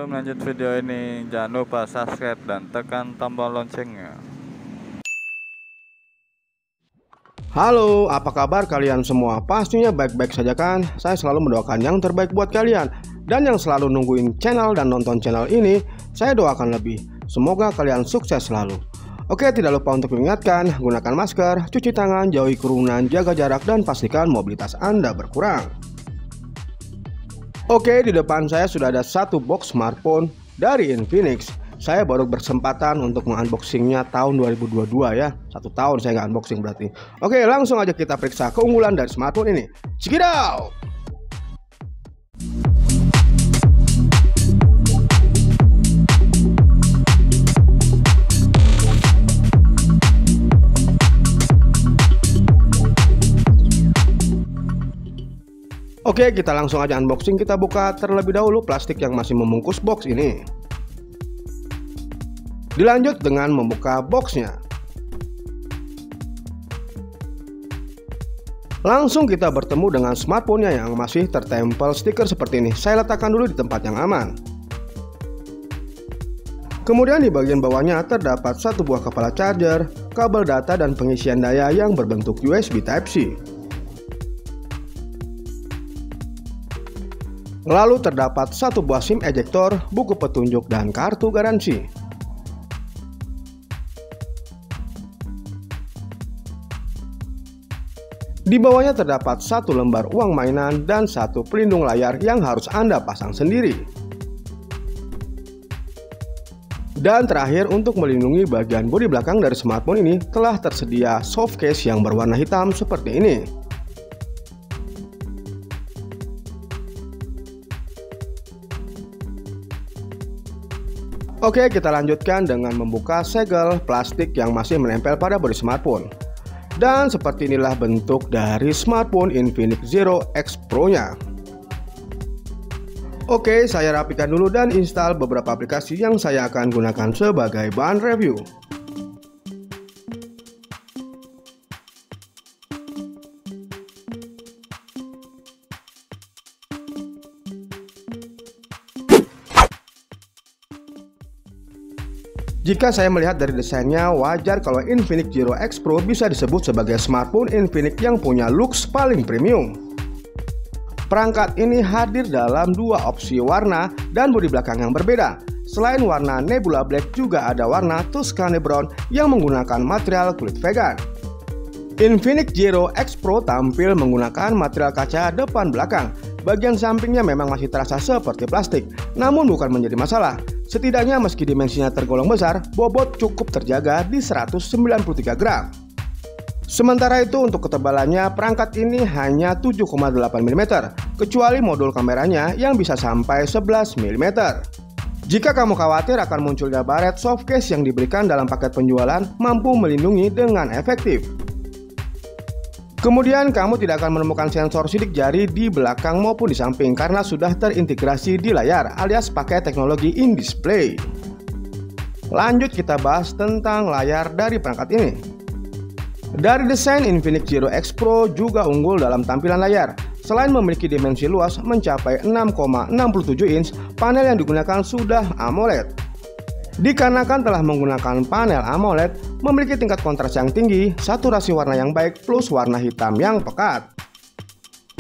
Sebelum lanjut video ini, jangan lupa subscribe dan tekan tombol loncengnya. Halo, apa kabar kalian semua? Pastinya baik-baik saja kan? Saya selalu mendoakan yang terbaik buat kalian. Dan yang selalu nungguin channel dan nonton channel ini, saya doakan lebih. Semoga kalian sukses selalu. Oke, tidak lupa untuk mengingatkan, gunakan masker, cuci tangan, jauhi kerumunan, jaga jarak, dan pastikan mobilitas Anda berkurang. Oke, di depan saya sudah ada satu box smartphone dari Infinix. Saya baru bersempatan untuk mengunboxingnya tahun 2022 ya. 1 tahun saya nggak unboxing berarti. Oke, langsung aja kita periksa keunggulan dari smartphone ini. Check it out! Oke, kita langsung aja unboxing. Kita buka terlebih dahulu plastik yang masih membungkus box ini. Dilanjut dengan membuka boxnya. Langsung kita bertemu dengan smartphone-nya yang masih tertempel stiker seperti ini. Saya letakkan dulu di tempat yang aman. Kemudian di bagian bawahnya terdapat satu buah kepala charger, kabel data, dan pengisian daya yang berbentuk USB Type-C. Lalu terdapat satu buah SIM ejector, buku petunjuk, dan kartu garansi. Di bawahnya terdapat satu lembar uang mainan dan satu pelindung layar yang harus Anda pasang sendiri. Dan terakhir, untuk melindungi bagian bodi belakang dari smartphone ini telah tersedia soft case yang berwarna hitam seperti ini. Oke, kita lanjutkan dengan membuka segel plastik yang masih menempel pada bodi smartphone. Dan seperti inilah bentuk dari smartphone Infinix Zero X Pro-nya. Oke, saya rapikan dulu dan install beberapa aplikasi yang saya akan gunakan sebagai bahan review. Jika saya melihat dari desainnya, wajar kalau Infinix Zero X Pro bisa disebut sebagai smartphone Infinix yang punya looks paling premium. Perangkat ini hadir dalam dua opsi warna dan bodi belakang yang berbeda. Selain warna Nebula Black, juga ada warna Tuscany Brown yang menggunakan material kulit vegan. Infinix Zero X Pro tampil menggunakan material kaca depan belakang. Bagian sampingnya memang masih terasa seperti plastik, namun bukan menjadi masalah. Setidaknya meski dimensinya tergolong besar, bobot cukup terjaga di 193 gram. Sementara itu untuk ketebalannya, perangkat ini hanya 7,8 mm, kecuali modul kameranya yang bisa sampai 11 mm. Jika kamu khawatir akan munculnya baret, softcase yang diberikan dalam paket penjualan mampu melindungi dengan efektif. Kemudian kamu tidak akan menemukan sensor sidik jari di belakang maupun di samping karena sudah terintegrasi di layar alias pakai teknologi in-display. Lanjut kita bahas tentang layar dari perangkat ini. Dari desain, Infinix Zero X Pro juga unggul dalam tampilan layar. Selain memiliki dimensi luas mencapai 6,67 inch, panel yang digunakan sudah AMOLED. Dikarenakan telah menggunakan panel AMOLED, memiliki tingkat kontras yang tinggi, saturasi warna yang baik, plus warna hitam yang pekat.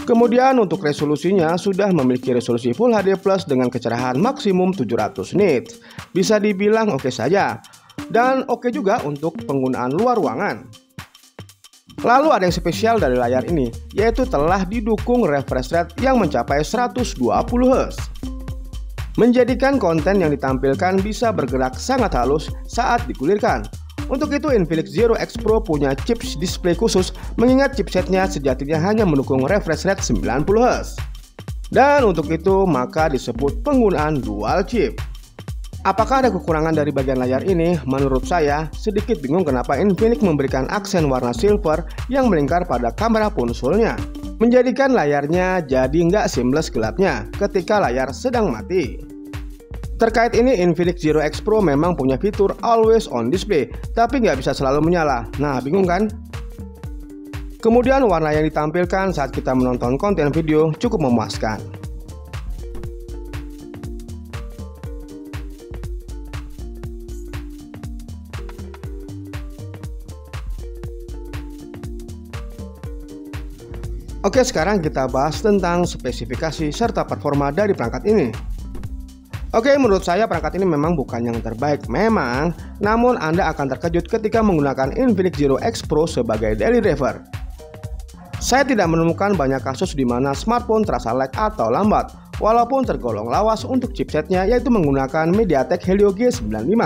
Kemudian untuk resolusinya sudah memiliki resolusi Full HD Plus dengan kecerahan maksimum 700 nits. Bisa dibilang oke saja. Dan oke juga untuk penggunaan luar ruangan. Lalu ada yang spesial dari layar ini, yaitu telah didukung refresh rate yang mencapai 120 Hz. Menjadikan konten yang ditampilkan bisa bergerak sangat halus saat digulirkan. Untuk itu Infinix Zero X Pro punya chip display khusus, mengingat chipsetnya sejatinya hanya mendukung refresh rate 90 Hz. Dan untuk itu maka disebut penggunaan dual chip. Apakah ada kekurangan dari bagian layar ini? Menurut saya sedikit bingung kenapa Infinix memberikan aksen warna silver yang melingkar pada kamera ponselnya, menjadikan layarnya jadi nggak seamless gelapnya ketika layar sedang mati. Terkait ini, Infinix Zero X Pro memang punya fitur always on display, tapi nggak bisa selalu menyala. Nah, bingung kan? Kemudian warna yang ditampilkan saat kita menonton konten video cukup memuaskan. Oke, sekarang kita bahas tentang spesifikasi serta performa dari perangkat ini. Oke, menurut saya perangkat ini memang bukan yang terbaik memang, namun Anda akan terkejut ketika menggunakan Infinix Zero X Pro sebagai daily driver. Saya tidak menemukan banyak kasus di mana smartphone terasa lag atau lambat, walaupun tergolong lawas untuk chipsetnya yaitu menggunakan MediaTek Helio G95.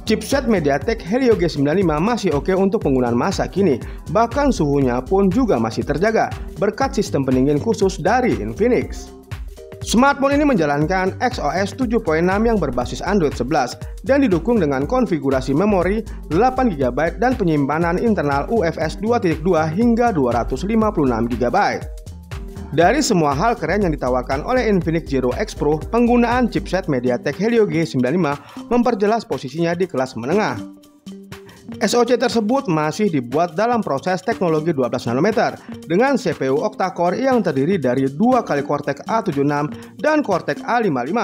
Chipset MediaTek Helio G95 masih oke untuk penggunaan masa kini, bahkan suhunya pun juga masih terjaga berkat sistem pendingin khusus dari Infinix. Smartphone ini menjalankan XOS 7.6 yang berbasis Android 11 dan didukung dengan konfigurasi memori 8GB dan penyimpanan internal UFS 2.2 hingga 256GB. Dari semua hal keren yang ditawarkan oleh Infinix Zero X Pro, penggunaan chipset MediaTek Helio G95 memperjelas posisinya di kelas menengah. SoC tersebut masih dibuat dalam proses teknologi 12 nanometer dengan CPU octa-core yang terdiri dari 2 kali Cortex A76 dan Cortex A55.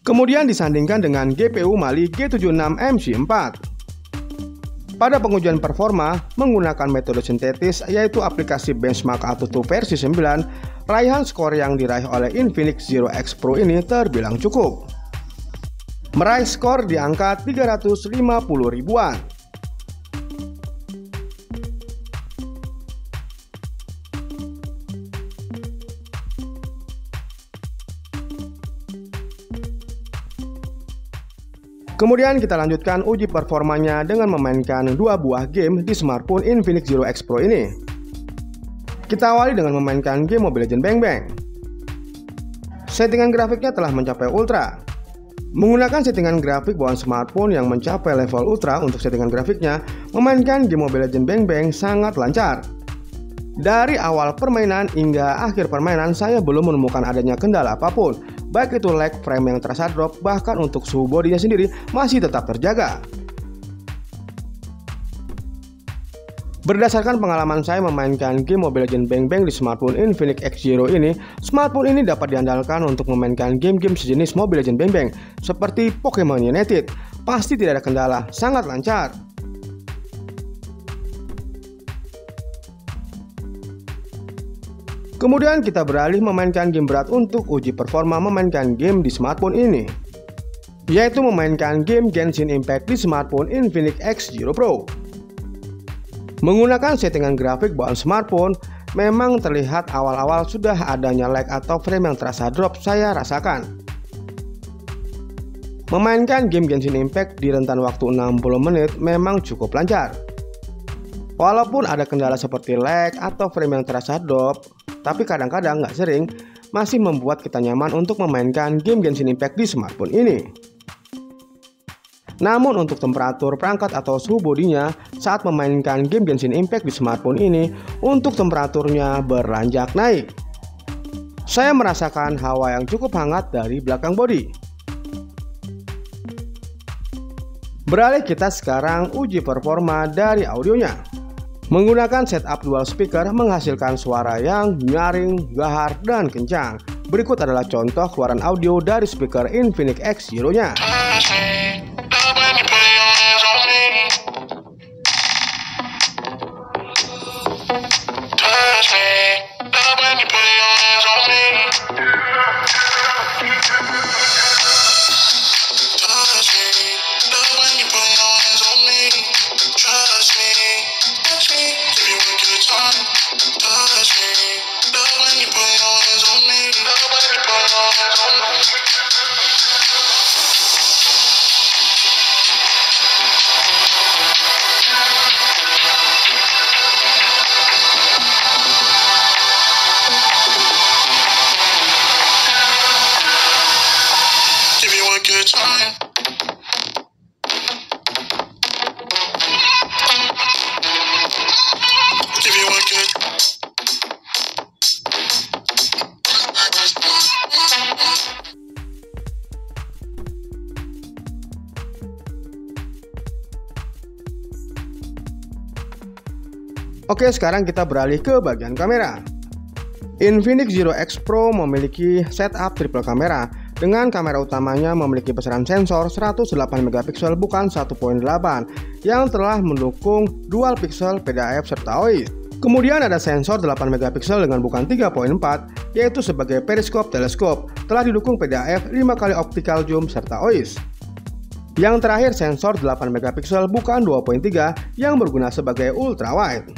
Kemudian disandingkan dengan GPU Mali G76 MC4. Pada pengujian performa menggunakan metode sintetis yaitu aplikasi benchmark AnTuTu versi 9, raihan skor yang diraih oleh Infinix Zero X Pro ini terbilang cukup. Meraih skor di angka 350 ribuan. Kemudian kita lanjutkan uji performanya dengan memainkan 2 buah game di smartphone Infinix Zero X Pro ini. Kita awali dengan memainkan game Mobile Legends Bang Bang. Settingan grafiknya telah mencapai ultra. Menggunakan settingan grafik bawaan smartphone yang mencapai level ultra untuk settingan grafiknya, memainkan game Mobile Legends Bang Bang sangat lancar. Dari awal permainan hingga akhir permainan saya belum menemukan adanya kendala apapun, baik itu lag, frame yang terasa drop, bahkan untuk suhu bodinya sendiri masih tetap terjaga. Berdasarkan pengalaman saya memainkan game Mobile Legends Bang Bang di smartphone Infinix X0 ini, smartphone ini dapat diandalkan untuk memainkan game-game sejenis Mobile Legends Bang Bang seperti Pokemon United. Pasti tidak ada kendala, sangat lancar. Kemudian kita beralih memainkan game berat untuk uji performa memainkan game di smartphone ini, yaitu memainkan game Genshin Impact di smartphone Infinix X0 Pro. Menggunakan settingan grafik bawaan smartphone, memang terlihat awal-awal sudah adanya lag atau frame yang terasa drop saya rasakan. Memainkan game Genshin Impact di rentan waktu 60 menit memang cukup lancar. Walaupun ada kendala seperti lag atau frame yang terasa drop, tapi kadang-kadang nggak sering, masih membuat kita nyaman untuk memainkan game Genshin Impact di smartphone ini. Namun untuk temperatur perangkat atau suhu bodinya saat memainkan game Genshin Impact di smartphone ini, untuk temperaturnya beranjak naik. Saya merasakan hawa yang cukup hangat dari belakang bodi. Beralih kita sekarang uji performa dari audionya. Menggunakan setup dual speaker menghasilkan suara yang nyaring, gahar, dan kencang. Berikut adalah contoh keluaran audio dari speaker Infinix X0-nya. Oke, sekarang kita beralih ke bagian kamera. Infinix Zero X Pro memiliki setup triple kamera dengan kamera utamanya memiliki besaran sensor 108 MP bukan 1.8 yang telah mendukung dual pixel PDAF serta OIS. Kemudian ada sensor 8 megapiksel dengan bukan 3.4, yaitu sebagai periskop teleskop, telah didukung PDAF 5 kali optical zoom serta OIS. Yang terakhir sensor 8 megapiksel bukan 2.3 yang berguna sebagai ultrawide.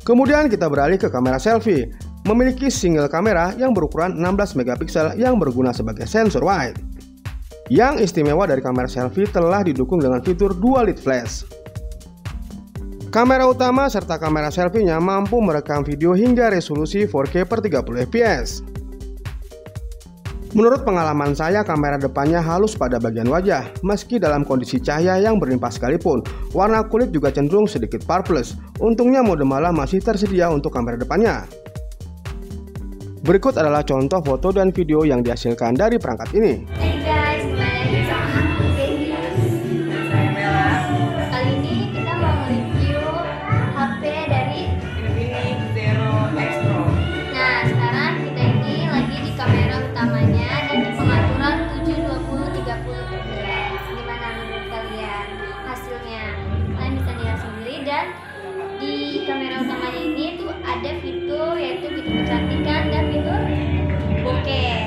Kemudian kita beralih ke kamera selfie, memiliki single kamera yang berukuran 16 megapiksel yang berguna sebagai sensor wide. Yang istimewa dari kamera selfie telah didukung dengan fitur dual lead flash. Kamera utama serta kamera selfie-nya mampu merekam video hingga resolusi 4K per 30 fps. Menurut pengalaman saya, kamera depannya halus pada bagian wajah. Meski dalam kondisi cahaya yang berlimpah sekalipun, warna kulit juga cenderung sedikit purplish. Untungnya mode malam masih tersedia untuk kamera depannya. Berikut adalah contoh foto dan video yang dihasilkan dari perangkat ini. Hey guys, kembali sama aku Dendi. Saya Mela. Kali ini kita mau review HP dari Infinix Zero X Pro. Nah, sekarang kita ini lagi di kamera utamanya dan di pengaturan 720-30 fps. Gimana menurut kalian hasilnya? Kalian bisa lihat sendiri, dan di kamera utamanya ini tuh ada fitur, yaitu fitur kecantikan dan fitur bokeh.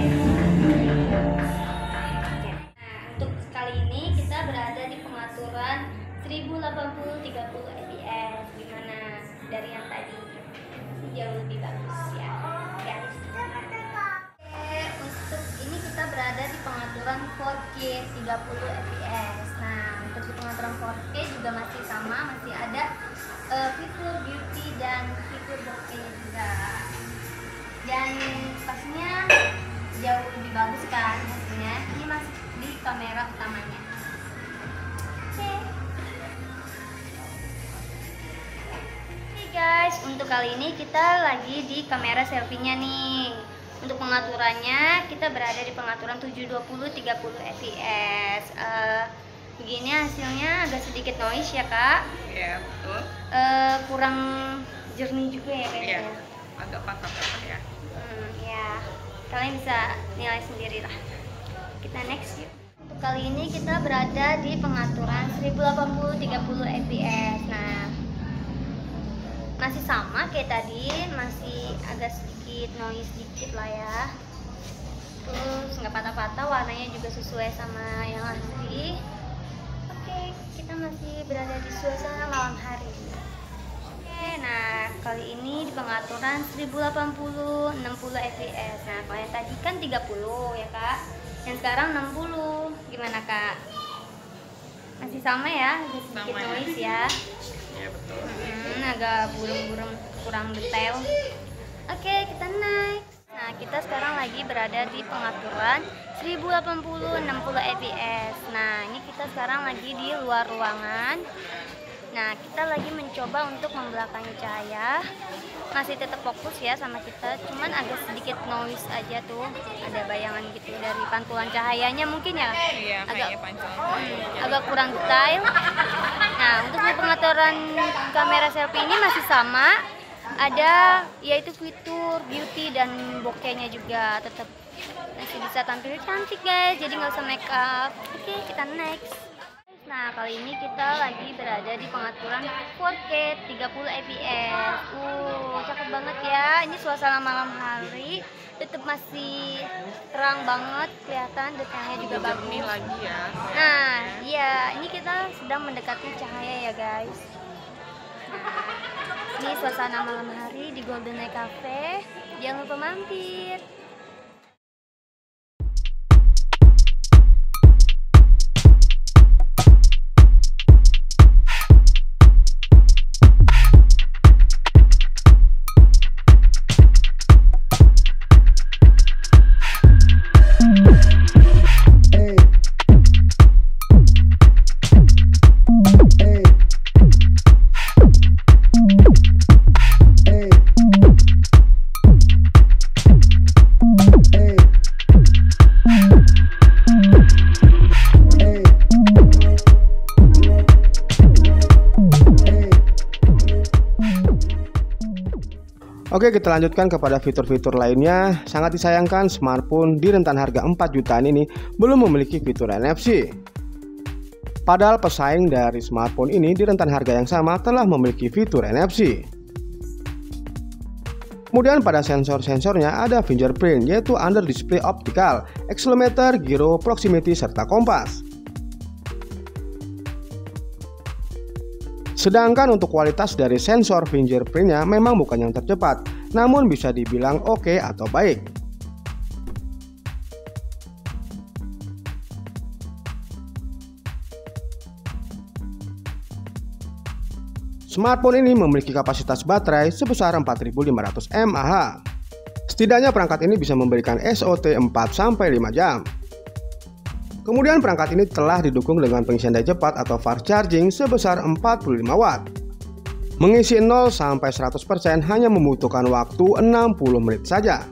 Untuk kali ini kita berada di pengaturan 1080-30 fps. Gimana dari yang tadi? Jauh lebih bagus ya, guys. Oke, untuk ini kita berada di pengaturan 4K 30 fps. Nah, untuk di pengaturan 4K juga masih sama, masih ada fitur beauty dan fitur bokeh juga. Dan pastinya jauh lebih bagus kan hasilnya. Ini masih di kamera utamanya. Oke. Oke guys, untuk kali ini kita lagi di kamera selfie-nya nih. Untuk pengaturannya kita berada di pengaturan 720-30 fps. Begini hasilnya, agak sedikit noise ya kak. Iya, betul. Kurang jernih juga ya kayaknya. Iya, agak patah-patah ya. Ya, kalian bisa nilai sendiri lah. Kita next yuk. Untuk kali ini kita berada di pengaturan 1080-30 fps. Nah, masih sama kayak tadi, masih agak sedikit noise dikit lah ya. Terus nggak patah-patah, warnanya juga sesuai sama yang asli. Oke, kita masih berada di suasana malam hari. Oke, nah kali ini di pengaturan 1080-60 fps. Nah, kalau yang tadi kan 30 ya kak, yang sekarang 60. Gimana kak? Masih sama ya, agak sedikit Sama ya. noise ya. Iya, betul. Agak burung-burung, kurang detail. Oke, kita next. Nah, kita sekarang lagi berada di pengaturan 1080-60 fps. Nah, ini kita sekarang lagi di luar ruangan. Nah, kita lagi mencoba untuk membelakangi cahaya. Masih tetap fokus ya sama kita, cuman agak sedikit noise aja tuh. Ada bayangan gitu dari pantulan cahayanya mungkin ya. Iya, agak kayaknya panculan. agak kurang detail. Nah, untuk di pengaturan kamera selfie ini masih sama. Ada yaitu fitur beauty dan bokehnya juga tetap masih bisa tampil cantik guys, jadi nggak usah make up. Oke, kita next. Nah, kali ini kita lagi berada di pengaturan 4K 30 fps. Cakep banget ya. Ini suasana malam hari, tetap masih terang banget, kelihatan detailnya juga bagus. Jernih lagi ya. Nah, iya, ini kita sedang mendekati cahaya ya guys. Nah, ini suasana malam hari di Golden Night Cafe. Jangan lupa mampir. Oke, kita lanjutkan kepada fitur-fitur lainnya. Sangat disayangkan smartphone di rentan harga 4 jutaan ini belum memiliki fitur NFC. Padahal pesaing dari smartphone ini di rentan harga yang sama telah memiliki fitur NFC. Kemudian pada sensor-sensornya ada fingerprint, yaitu under display optical, accelerometer, gyro, proximity, serta kompas. Sedangkan untuk kualitas dari sensor fingerprintnya memang bukan yang tercepat, namun bisa dibilang oke atau baik. Smartphone ini memiliki kapasitas baterai sebesar 4500 mAh. Setidaknya perangkat ini bisa memberikan SOT 4-5 jam. Kemudian perangkat ini telah didukung dengan pengisian daya cepat atau fast charging sebesar 45 Watt. Mengisi 0-100% hanya membutuhkan waktu 60 menit saja.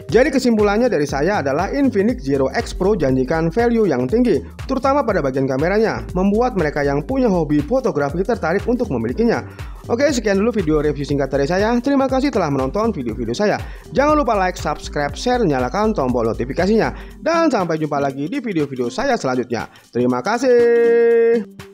Jadi kesimpulannya dari saya adalah Infinix Zero X Pro janjikan value yang tinggi, terutama pada bagian kameranya, membuat mereka yang punya hobi fotografi tertarik untuk memilikinya. Oke, sekian dulu video review singkat dari saya. Terima kasih telah menonton video-video saya. Jangan lupa like, subscribe, share, nyalakan tombol notifikasinya. Dan sampai jumpa lagi di video-video saya selanjutnya. Terima kasih.